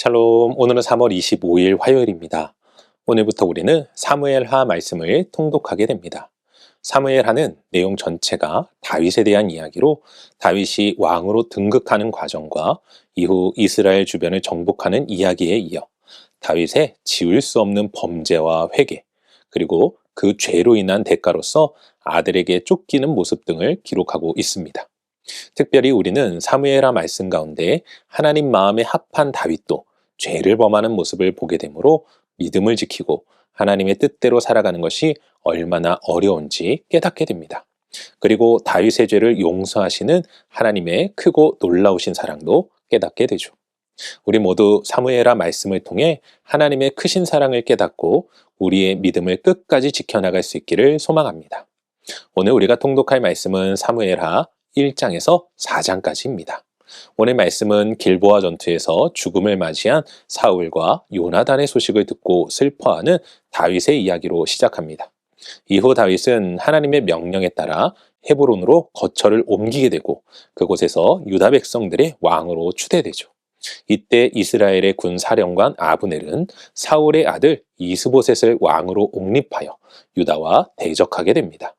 샬롬, 오늘은 3월 25일 화요일입니다. 오늘부터 우리는 사무엘하 말씀을 통독하게 됩니다. 사무엘하는 내용 전체가 다윗에 대한 이야기로 다윗이 왕으로 등극하는 과정과 이후 이스라엘 주변을 정복하는 이야기에 이어 다윗의 지울 수 없는 범죄와 회개, 그리고 그 죄로 인한 대가로서 아들에게 쫓기는 모습 등을 기록하고 있습니다. 특별히 우리는 사무엘하 말씀 가운데 하나님 마음에 합한 다윗도 죄를 범하는 모습을 보게 되므로 믿음을 지키고 하나님의 뜻대로 살아가는 것이 얼마나 어려운지 깨닫게 됩니다. 그리고 다윗의 죄를 용서하시는 하나님의 크고 놀라우신 사랑도 깨닫게 되죠. 우리 모두 사무엘하 말씀을 통해 하나님의 크신 사랑을 깨닫고 우리의 믿음을 끝까지 지켜나갈 수 있기를 소망합니다. 오늘 우리가 통독할 말씀은 사무엘하 1장에서 4장까지입니다. 오늘 말씀은 길보아 전투에서 죽음을 맞이한 사울과 요나단의 소식을 듣고 슬퍼하는 다윗의 이야기로 시작합니다. 이후 다윗은 하나님의 명령에 따라 헤브론으로 거처를 옮기게 되고 그곳에서 유다 백성들의 왕으로 추대되죠. 이때 이스라엘의 군 사령관 아브넬은 사울의 아들 이스보셋을 왕으로 옹립하여 유다와 대적하게 됩니다.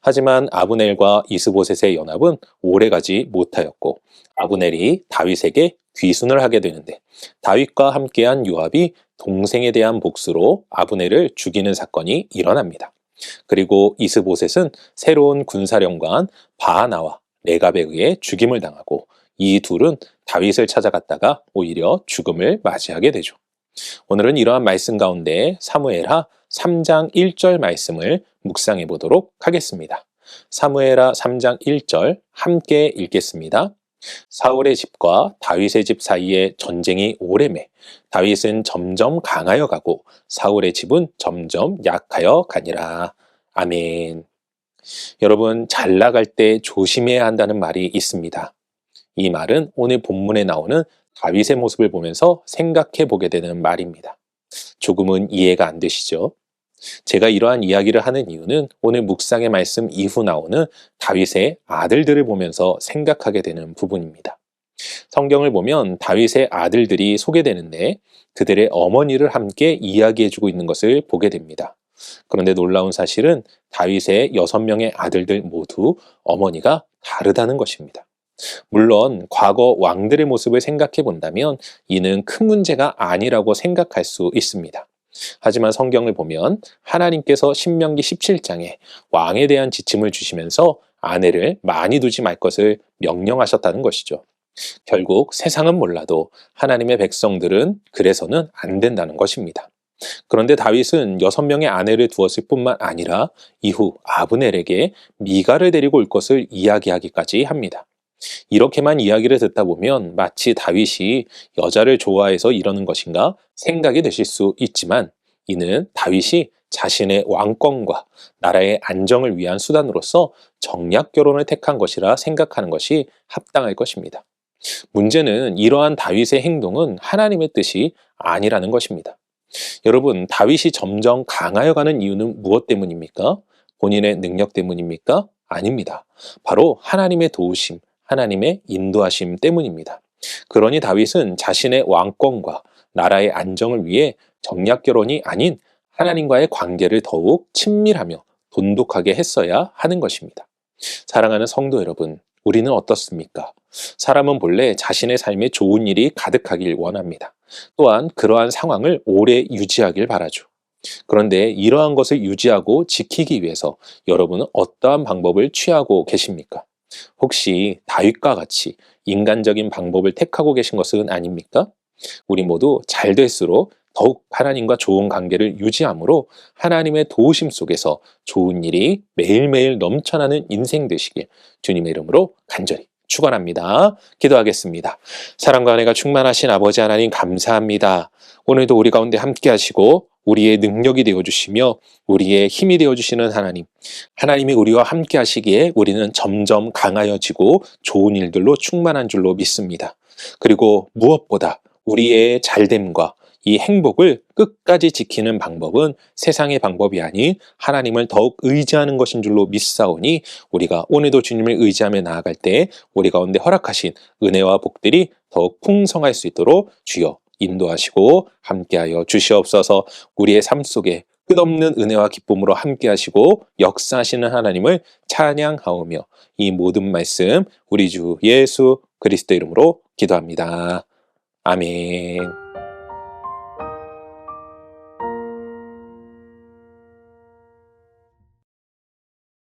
하지만 아브넬과 이스보셋의 연합은 오래가지 못하였고 아브넬이 다윗에게 귀순을 하게 되는데 다윗과 함께한 요압이 동생에 대한 복수로 아브넬을 죽이는 사건이 일어납니다. 그리고 이스보셋은 새로운 군사령관 바하나와 레갑에 의해 죽임을 당하고 이 둘은 다윗을 찾아갔다가 오히려 죽음을 맞이하게 되죠. 오늘은 이러한 말씀 가운데 사무엘하 3장 1절 말씀을 묵상해 보도록 하겠습니다. 사무엘하 3장 1절 함께 읽겠습니다. 사울의 집과 다윗의 집 사이에 전쟁이 오래매 다윗은 점점 강하여 가고 사울의 집은 점점 약하여 가니라. 아멘. 여러분, 잘 나갈 때 조심해야 한다는 말이 있습니다. 이 말은 오늘 본문에 나오는 다윗의 모습을 보면서 생각해 보게 되는 말입니다. 조금은 이해가 안 되시죠? 제가 이러한 이야기를 하는 이유는 오늘 묵상의 말씀 이후 나오는 다윗의 아들들을 보면서 생각하게 되는 부분입니다. 성경을 보면 다윗의 아들들이 소개되는데 그들의 어머니를 함께 이야기해주고 있는 것을 보게 됩니다. 그런데 놀라운 사실은 다윗의 6명의 아들들 모두 어머니가 다르다는 것입니다. 물론 과거 왕들의 모습을 생각해 본다면 이는 큰 문제가 아니라고 생각할 수 있습니다. 하지만 성경을 보면 하나님께서 신명기 17장에 왕에 대한 지침을 주시면서 아내를 많이 두지 말 것을 명령하셨다는 것이죠. 결국 세상은 몰라도 하나님의 백성들은 그래서는 안 된다는 것입니다. 그런데 다윗은 6명의 아내를 두었을 뿐만 아니라 이후 아브넬에게 미갈을 데리고 올 것을 이야기하기까지 합니다. 이렇게만 이야기를 듣다 보면 마치 다윗이 여자를 좋아해서 이러는 것인가 생각이 되실 수 있지만 이는 다윗이 자신의 왕권과 나라의 안정을 위한 수단으로서 정략 결혼을 택한 것이라 생각하는 것이 합당할 것입니다. 문제는 이러한 다윗의 행동은 하나님의 뜻이 아니라는 것입니다. 여러분, 다윗이 점점 강하여가는 이유는 무엇 때문입니까? 본인의 능력 때문입니까? 아닙니다. 바로 하나님의 도우심, 하나님의 인도하심 때문입니다. 그러니 다윗은 자신의 왕권과 나라의 안정을 위해 정략 결혼이 아닌 하나님과의 관계를 더욱 친밀하며 돈독하게 했어야 하는 것입니다. 사랑하는 성도 여러분, 우리는 어떻습니까? 사람은 본래 자신의 삶에 좋은 일이 가득하길 원합니다. 또한 그러한 상황을 오래 유지하길 바라죠. 그런데 이러한 것을 유지하고 지키기 위해서 여러분은 어떠한 방법을 취하고 계십니까? 혹시 다윗과 같이 인간적인 방법을 택하고 계신 것은 아닙니까? 우리 모두 잘 될수록 더욱 하나님과 좋은 관계를 유지함으로 하나님의 도우심 속에서 좋은 일이 매일매일 넘쳐나는 인생 되시길 주님의 이름으로 간절히 축원합니다. 기도하겠습니다. 사랑과 은혜가 충만하신 아버지 하나님 감사합니다. 오늘도 우리 가운데 함께 하시고 우리의 능력이 되어주시며 우리의 힘이 되어주시는 하나님, 하나님이 우리와 함께 하시기에 우리는 점점 강하여지고 좋은 일들로 충만한 줄로 믿습니다. 그리고 무엇보다 우리의 잘됨과 이 행복을 끝까지 지키는 방법은 세상의 방법이 아닌 하나님을 더욱 의지하는 것인 줄로 믿사오니 우리가 오늘도 주님을 의지하며 나아갈 때 우리 가운데 허락하신 은혜와 복들이 더욱 풍성할 수 있도록 주여 인도하시고 함께하여 주시옵소서. 우리의 삶 속에 끝없는 은혜와 기쁨으로 함께하시고 역사하시는 하나님을 찬양하오며 이 모든 말씀 우리 주 예수 그리스도 이름으로 기도합니다. 아멘.